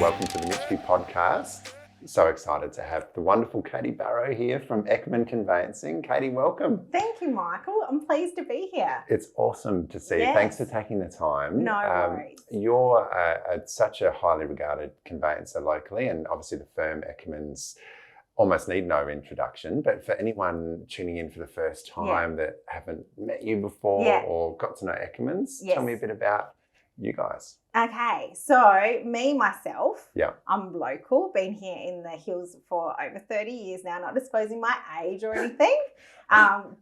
welcome to the Nitschke Podcast. So excited to have the wonderful Katie Barrow here from Eckermann Conveyancing. Katie, welcome. Thank you, Michael. I'm pleased to be here. It's awesome to see you. Thanks for taking the time. No worries. You're such a highly regarded conveyancer locally, and obviously the firm Eckermann's almost need no introduction, but for anyone tuning in for the first time that haven't met you before or got to know Eckermann's, tell me a bit about you guys. Okay, so myself, I'm local, been here in the hills for over 30 years now, not disclosing my age or anything.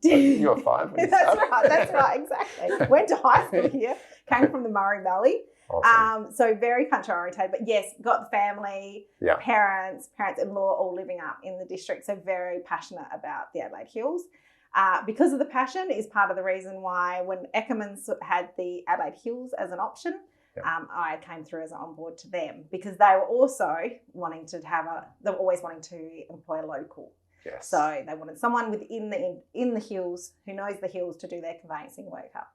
You were 5 when you started. That's right, exactly. Went to high school here, came from the Murray Valley. Awesome. So very country oriented, but yes, got the family, parents-in-law all living up in the district, so very passionate about the Adelaide Hills. Because of the passion is part of the reason why when Eckermann's had the Adelaide Hills as an option, I came through as an on board to them because they were also wanting to they were always wanting to employ a local. Yes. So they wanted someone within in the hills who knows the hills to do their conveyancing work up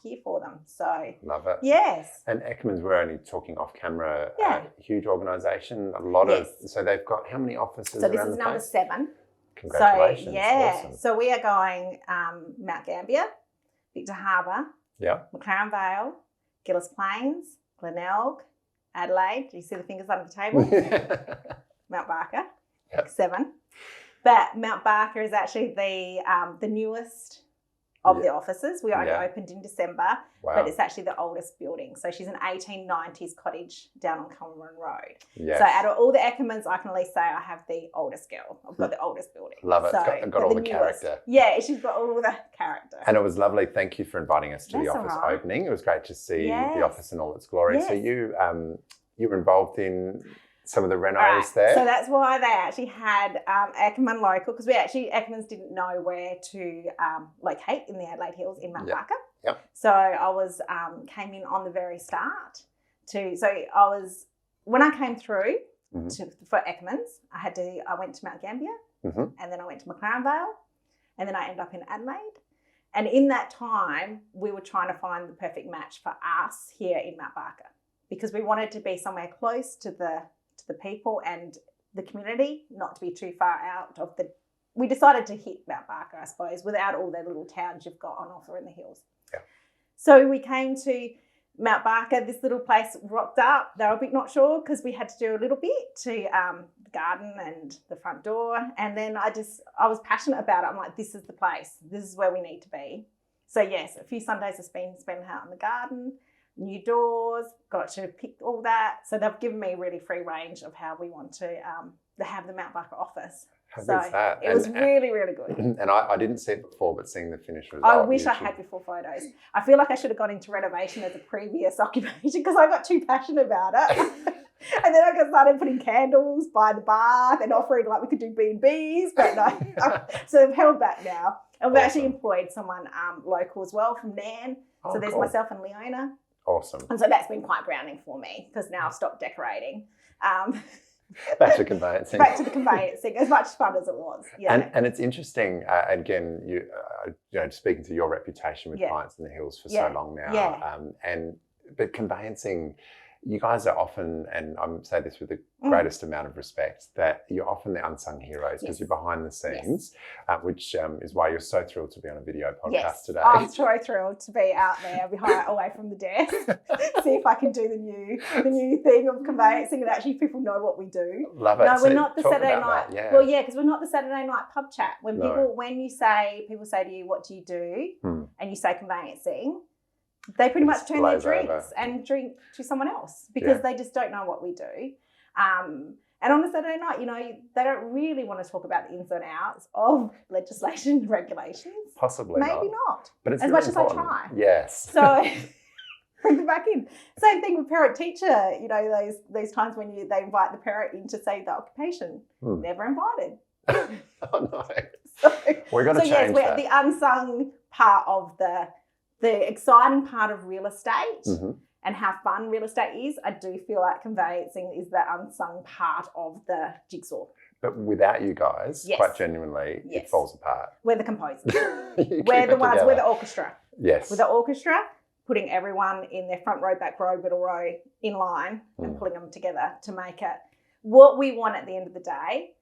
here for them. So love it. Yes. And Eckermann's, we're only talking off camera, huge organisation, a lot of, so they've got how many offices so around the this is number 7. Congratulations. So, Awesome. So we are going Mount Gambier, Victor Harbour, McLaren Vale, Gillis Plains, Glenelg, Adelaide. Do you see the fingers under the table? Mount Barker, 7. But Mount Barker is actually the newest of the offices. We only opened in December, but it's actually the oldest building. So she's an 1890s cottage down on Common Road. Yes. So out of all the Eckermanns, I can at least say I have the oldest girl. I've got the oldest building. Love it. So, it's got all the character. Yeah, she's got all the character. And it was lovely. Thank you for inviting us to the office opening. It was great to see the office in all its glory. Yes. So you were involved in some of the renos there. So that's why they actually had Eckermann local, because Eckermann's didn't know where to locate in the Adelaide Hills in Mount Barker. Yep. So I was came in on the very start when I came through for Eckermann's, I went to Mount Gambier, and then I went to McLaren Vale, and then I ended up in Adelaide. And in that time, we were trying to find the perfect match for us here in Mount Barker, because we wanted to be somewhere close to the people and the community, not to be too far out of we decided to hit Mount Barker, I suppose, without all the little towns you've got on offer in the hills. Yeah. So we came to Mount Barker, this little place rocked up. They were a bit not sure because we had to do a little bit to the garden and the front door. And then I was passionate about it. I'm like, this is the place. This is where we need to be. So yes, a few Sundays have been spent out in the garden, new doors, got to pick all that. So they've given me really free range of how we want to have the Mount Barker office. How good's that? It was really, really good. And I didn't see it before, but seeing the finished result. I wish I had before photos. I feel like I should have gone into renovation as a previous occupation because I got too passionate about it. And then I started putting candles by the bath and offering we could do B&Bs, but no. So I've held back now. And we've actually employed someone local as well from Nan. So there's myself and Leona. Awesome. And so that's been quite grounding for me because now I've stopped decorating. Back to conveyancing. Back to the conveyancing, as much fun as it was. Yeah. And it's interesting, again, you speaking to your reputation with clients in the hills for so long now. Yeah. But conveyancing, you guys are often, and I say this with the greatest amount of respect, that you're often the unsung heroes because you're behind the scenes, which is why you're so thrilled to be on a video podcast today. I'm so thrilled to be out there away from the desk, see if I can do the new thing of conveyancing and actually people know what we do. Love it. No, we're not the Saturday night. Well, because we're not the Saturday night pub chat. When people say to you, what do you do? And you say conveyancing, they pretty much turn their drinks and drink to someone else because they just don't know what we do. And on a Saturday night, they don't really want to talk about the ins and outs of legislation and regulations. Possibly Maybe not. But it's as really much important. as I try. Yes. So bring them back in. Same thing with parent-teacher. Those times when they invite the parent in to say the occupation. Never invited. Oh, no. We're going to change that. The unsung part of the exciting part of real estate and how fun real estate is, I do feel like conveyancing is the unsung part of the jigsaw. But without you guys, quite genuinely, it falls apart. We're the composers. We're the ones, we're the orchestra. Yes. We're the orchestra putting everyone in their front row, back row, middle row in line and pulling them together to make it. What we want at the end of the day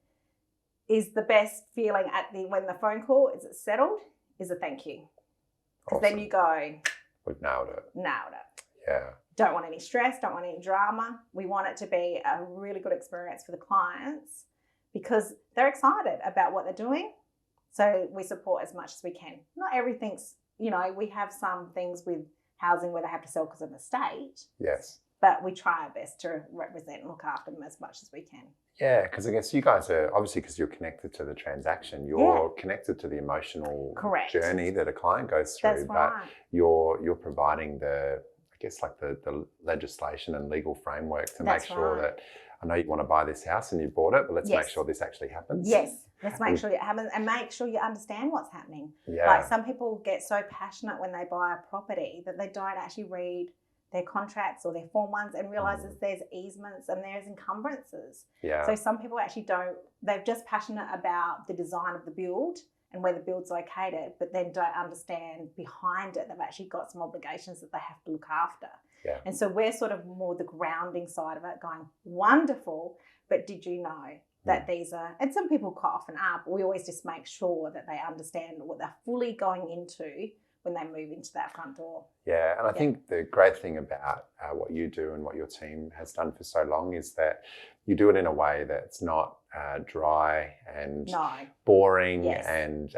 is the best feeling when the phone call is settled is a thank you. Because then you go, we've nailed it. Nailed it. Yeah. Don't want any stress, don't want any drama. We want it to be a really good experience for the clients because they're excited about what they're doing. So we support as much as we can. Not everything's, we have some things with housing where they have to sell because of the state. Yes. But we try our best to represent and look after them as much as we can. Yeah, because I guess you guys are, obviously because you're connected to the transaction, you're connected to the emotional journey that a client goes through. That's right. But you're providing the legislation and legal framework to make sure that, I know you want to buy this house and you bought it, but let's make sure this actually happens. Yes, let's make sure it happens and make sure you understand what's happening. Yeah. Like some people get so passionate when they buy a property that they don't actually read their contracts or their Form 1s and realises there's easements and there's encumbrances. Yeah. So some people actually they're just passionate about the design of the build and where the build's located, but then don't understand behind it they've actually got some obligations that they have to look after. Yeah. And so we're sort of more the grounding side of it, going, wonderful, but did you know that these are, and some people quite often are, but we always just make sure that they understand what they're fully going into when they move into that front door. Yeah, and I think the great thing about what you do and what your team has done for so long is that you do it in a way that's not dry and boring and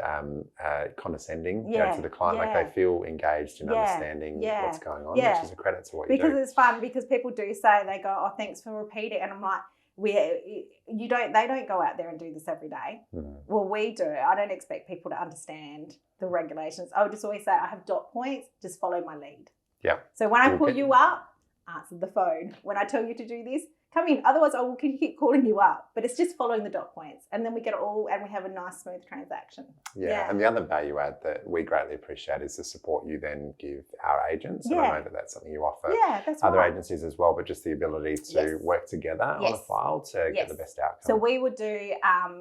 condescending to the client. Like they feel engaged in understanding what's going on, which is a credit to what you do. Because it's fun, because people do say, they go, oh, thanks for repeating. And I'm like, they don't go out there and do this every day. Well, we do. I don't expect people to understand the regulations. I would just always say, I have dot points, just follow my lead. Yeah. So when I pull you up, answer the phone. When I tell you to do this, come in. Otherwise, I will keep calling you up. But it's just following the dot points. And then we get it all, and we have a nice, smooth transaction. Yeah. And the other value add that we greatly appreciate is the support you then give our agents. And I know that that's something you offer other agencies as well, but just the ability to work together on a file to get the best outcome. So we would do,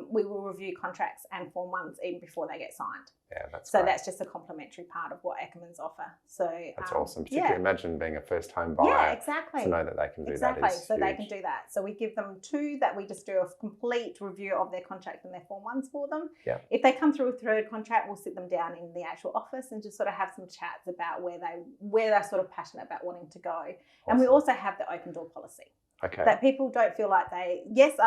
we will review contracts and Form 1s even before they get signed. Yeah, that's so great. That's just a complementary part of what Eckermann's offer. So that's awesome. Particularly imagine being a first home buyer. To know that they can do that is huge. They can do that. So we give them 2 that we just do a complete review of their contract and their Form 1s for them. Yeah. If they come through a 3rd contract, we'll sit them down in the actual office and just sort of have some chats about where they're sort of passionate about wanting to go. Awesome. And we also have the open door policy. Okay. That people don't feel like I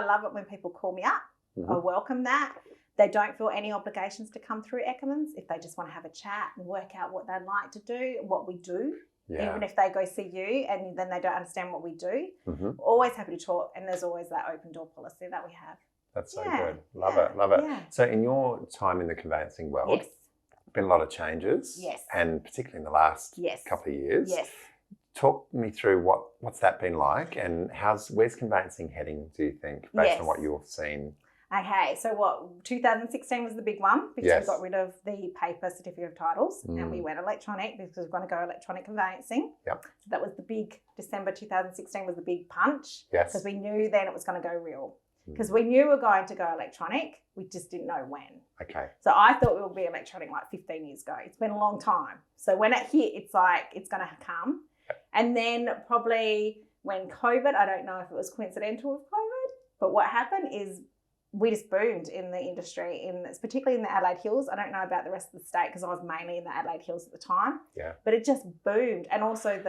love it when people call me up. I welcome that. They don't feel any obligations to come through Eckermann's if they just want to have a chat and work out what they'd like to do, what we do. Yeah. Even if they go see you and then they don't understand what we do, always happy to talk. And there's always that open door policy that we have. That's so good. Love it. Yeah. So in your time in the conveyancing world, been a lot of changes. Yes. And particularly in the last couple of years. Yes. Talk me through what's that been like and where's conveyancing heading, do you think, based on what you've seen? Okay, so 2016 was the big one because we got rid of the paper certificate of titles and we went electronic because we were going to go electronic conveyancing. Yep. So that was the big, December 2016 was the big punch. Yes. Because we knew then it was going to go real. Because we knew we were going to go electronic, we just didn't know when. Okay. So I thought it would be electronic like 15 years ago. It's been a long time. So when it hit, it's like it's going to come. Yep. And then probably when COVID, I don't know if it was coincidental with COVID, but what happened is we just boomed in the industry, particularly in the Adelaide Hills. I don't know about the rest of the state because I was mainly in the Adelaide Hills at the time. Yeah. But it just boomed. And also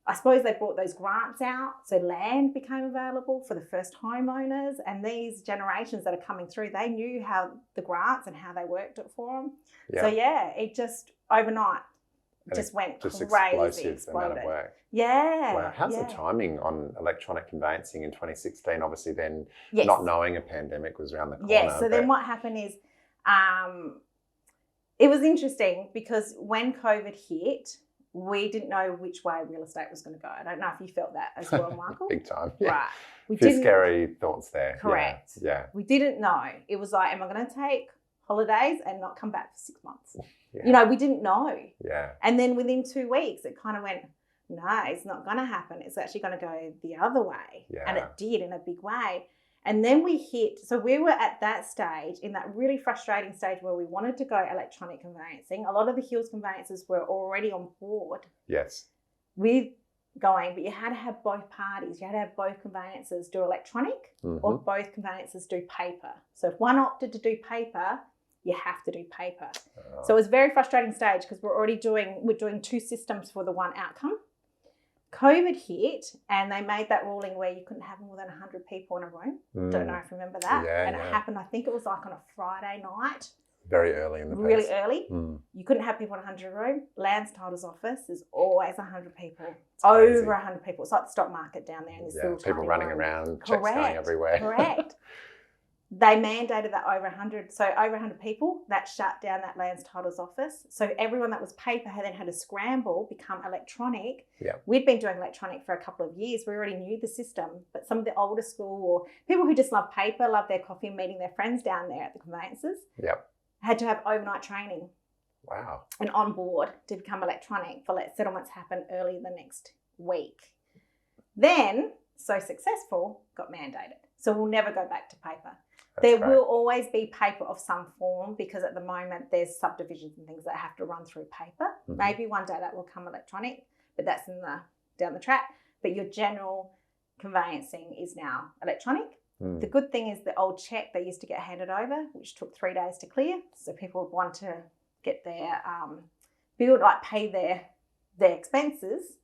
I suppose they brought those grants out. So land became available for the first homeowners. And these generations that are coming through, they knew how the grants and how they worked it for them. Yeah. So it just overnight just went crazy. Explosive amount of work. Yeah. Wow. How's the timing on electronic conveyancing in 2016? Obviously then not knowing a pandemic was around the corner. Yes. So then what happened is it was interesting because when COVID hit, we didn't know which way real estate was going to go. I don't know if you felt that as well, Michael. Big time. Yeah. Right. A few scary thoughts there. Correct. Yeah. We didn't know. It was like, am I going to take holidays and not come back for 6 months? Yeah. We didn't know. Yeah. And then within 2 weeks, it kind of went, no, it's not going to happen. It's actually going to go the other way. Yeah. And it did in a big way. And then we were at that stage, in that really frustrating stage where we wanted to go electronic conveyancing. A lot of the Hills conveyancers were already on board. Yes. With going, but you had to have both parties. You had to have both conveyancers do electronic or both conveyancers do paper. So if one opted to do paper, you have to do paper. So it was a very frustrating stage because we're doing two systems for the one outcome. COVID hit and they made that ruling where you couldn't have more than 100 people in a room. Don't know if you remember that. Yeah, and it happened, I think it was like on a Friday night. Very early in the Really piece. early. You couldn't have people in a 100 room. Land's Title's office is always 100 people. It's crazy. Over 100 people. It's like the stock market down there in this little people tiny running room. around, checks going everywhere. Correct. They mandated that over 100. So over 100 people, that shut down that Land's Title's office. So everyone that was paper then had to scramble, become electronic. Yeah. We'd been doing electronic for a couple of years. We already knew the system. But some of the older school or people who just love paper, love their coffee and meeting their friends down there at the Conveyancers. Yep. Had to have overnight training. Wow. And on board to become electronic for settlements happen early the next week. Then, so successful, got mandated. So we'll never go back to paper. There will always be paper of some form because at the moment there's subdivisions and things that have to run through paper. Maybe one day that will come electronic, but that's down the track. But your general conveyancing is now electronic. The good thing is the old cheque they used to get handed over, which took 3 days to clear. So people would want to get their bill, pay their expenses.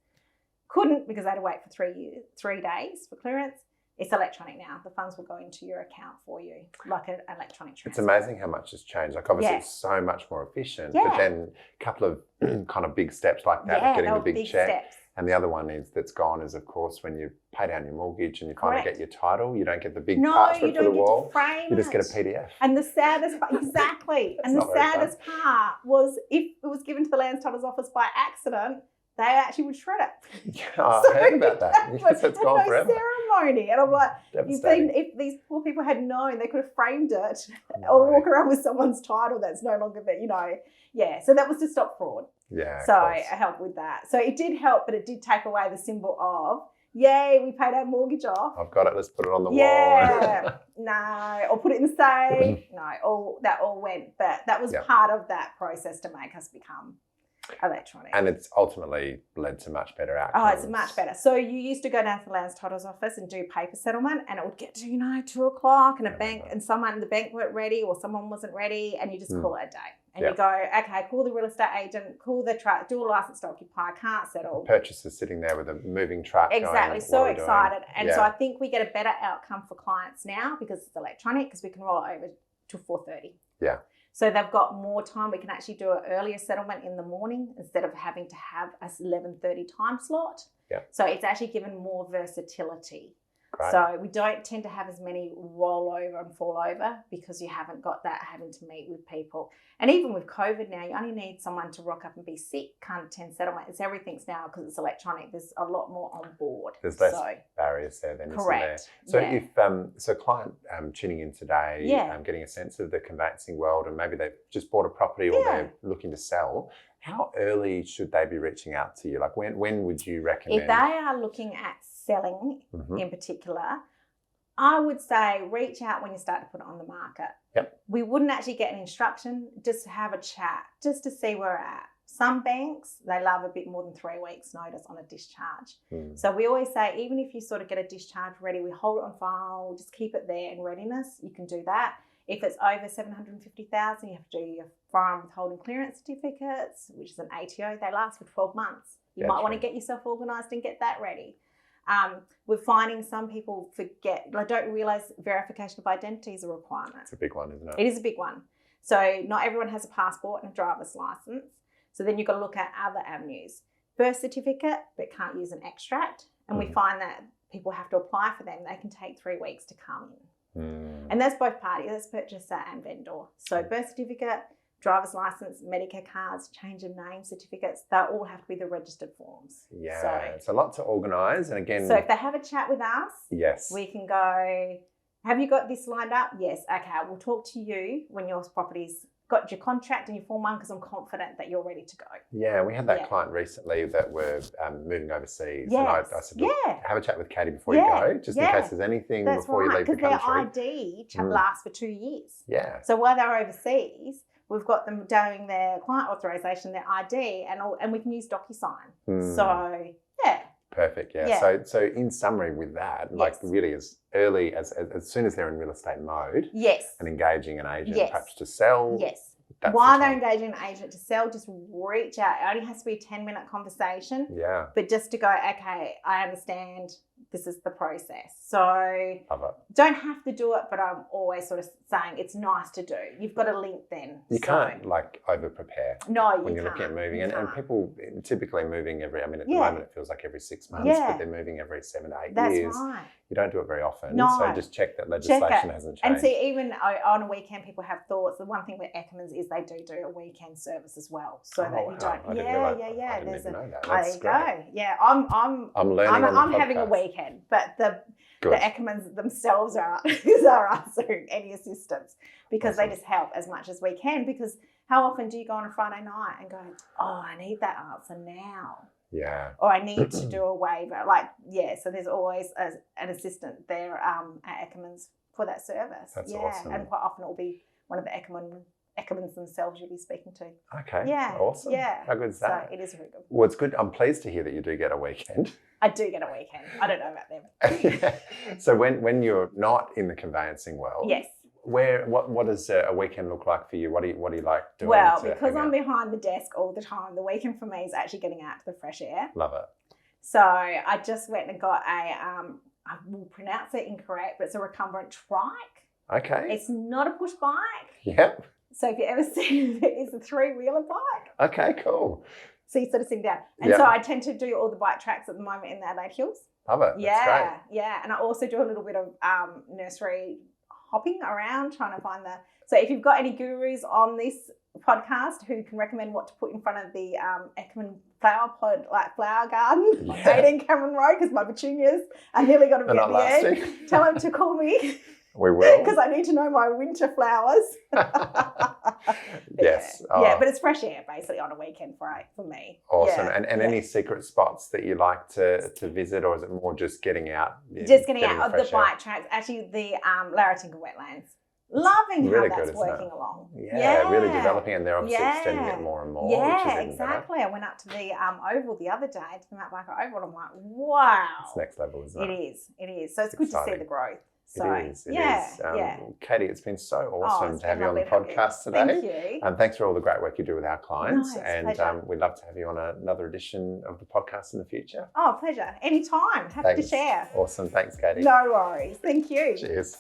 Couldn't because they had to wait for 3 days for clearance. It's electronic now. The funds will go into your account for you, like an electronic transfer. It's amazing how much has changed. Obviously, it's so much more efficient. But then a couple of kind of big steps like that, of getting the big check. Steps. And the other one that's gone is, of course, when you pay down your mortgage and you finally get your title, you don't get the big parchment for the wall. You just get a PDF. And the saddest part, exactly. And the saddest part was if it was given to the Land's Title's office by accident, they actually would shred it. Yeah, I heard about that. Yes, it's gone forever. Ceremony. And I'm like, if these poor people had known, they could have framed it or walk around with someone's title that's no longer there, So that was to stop fraud. Yeah. So I helped with that. So it did help, but it did take away the symbol of, yay, we paid our mortgage off. I've got it, let's put it on the wall. Yeah. No, or put it in the safe. No, that all went. But that was part of that process to make us become electronic. And it's ultimately led to much better outcomes. Oh, it's much better. So you used to go down to the Land's Title's office and do paper settlement, and it would get to 2 o'clock, and and someone in the bank weren't ready or someone wasn't ready, and you just call it a day. And you go, okay, call the real estate agent, call the truck, do a license to occupy, can't settle. The purchaser sitting there with a moving truck. Exactly, so excited. And so I think we get a better outcome for clients now because it's electronic, because we can roll it over to 4:30. Yeah. So they've got more time. We can actually do an earlier settlement in the morning instead of having to have a 11:30 time slot. Yeah. So it's actually given more versatility. Great. So we don't tend to have as many roll over and fall over because you haven't got that having to meet with people. And even with COVID now, you only need someone to rock up and be sick, can't attend settlement. Everything's now because it's electronic. There's a lot more on board. There's less barriers there then, correct. Isn't there? So if client tuning in today, getting a sense of the conveyancing world, and maybe they've just bought a property or they're looking to sell, how early should they be reaching out to you? Like when would you recommend? If they are looking at selling in particular, I would say reach out when you start to put it on the market. Yep. We wouldn't actually get an instruction, just have a chat, just to see where we're at. Some banks, they love a bit more than 3 weeks notice on a discharge. So we always say, even if you sort of get a discharge ready, we hold it on file, just keep it there in readiness. You can do that. If it's over $750,000, you have to do your firearm withholding clearance certificates, which is an ATO. They last for 12 months. You might want to get yourself organised and get that ready. We're finding some people forget, don't realise verification of identity is a requirement. It's a big one, isn't it? It is a big one. So not everyone has a passport and a driver's licence. So then you've got to look at other avenues. Birth certificate, but can't use an extract. And we find that people have to apply for them. They can take 3 weeks to come in. And that's both parties, that's purchaser and vendor. So birth certificate, driver's license, Medicare cards, change of name certificates, they all have to be the registered forms. Yeah, so it's a lot to organise. And again, so if they have a chat with us, we can go, have you got this lined up? Yes. Okay, we'll talk to you when your property's got your contract and your Form 1 because I'm confident that you're ready to go. Yeah, we had that client recently that were moving overseas. And I said, look, have a chat with Katie before you go, just in case there's anything before you leave the country. Because their ID lasts for 2 years. Yeah. So while they're overseas, we've got them doing their client authorization, their ID, and we can use DocuSign. So, yeah. Perfect, yeah. So in summary with that, like really as early as soon as they're in real estate mode and engaging an agent perhaps to sell. Yes. While they're engaging an agent to sell, just reach out. It only has to be a 10-minute conversation. Yeah. But just to go, okay, I understand this is the process. So love it. Don't have to do it, but I'm always sort of saying it's nice to do. You've got a link then. You can't like over prepare. No, when you're looking at moving. And people typically moving at the moment it feels like every 6 months, but they're moving every 7 to 8 years. That's right. You don't do it very often. No. So just check that legislation hasn't changed. And see, even on a weekend, people have thoughts. The one thing with Eckermann's is they do a weekend service as well. So that you don't. I didn't even know that. That's there you go. Yeah, I'm learning. I'm having a weekend, but the Eckermanns themselves are answering any assistance because they just help as much as we can. Because how often do you go on a Friday night and go, oh, I need that answer now? Yeah. Or I need to do a waiver. So there's always an assistant there at Eckermann's for that service. That's awesome. And quite often it will be one of the Eckermanns themselves you'll be speaking to. Okay. Yeah. Awesome. Yeah. How good is that? So it is very good. Well, it's good. I'm pleased to hear that you do get a weekend. I do get a weekend. I don't know about them. So when you're not in the conveyancing world, yes. What does a weekend look like for you? What do you like doing? Well, because I'm behind the desk all the time, the weekend for me is actually getting out to the fresh air. Love it. So I just went and got I will pronounce it incorrect, but it's a recumbent trike. Okay. It's not a push bike. Yep. So if you ever see it, it's a 3-wheeler bike. Okay, cool. So you sort of sit down. And so I tend to do all the bike tracks at the moment in the Adelaide Hills. Love it. That's great. Yeah. And I also do a little bit of nursery hopping around, trying to find so if you've got any gurus on this podcast who can recommend what to put in front of the Eckermann flower garden on 18 Cameron Road, because my petunias are nearly got to be at the end. Tell them to call me. We will. Because I need to know my winter flowers. Yes. Yeah, but it's fresh air basically on a weekend for me. Awesome. And any secret spots that you like to visit, or is it more just getting out? Just getting out of the bike tracks. Actually, the Larratinga wetlands. Loving how that's working along. Yeah, really developing, and they're obviously extending it more and more. Yeah, which is exactly. I went up to the Oval the other day, to the Mount Barker Oval, and I'm like, wow. It's next level, isn't it? It is. So it's good to see the growth. So, it is. Katie, it's been so awesome to have you on the podcast today. Thank you. Thanks for all the great work you do with our clients. Pleasure. We'd love to have you on another edition of the podcast in the future. Oh, pleasure. Anytime. Happy to share. Awesome. Thanks, Katie. No worries. Thank you. Cheers.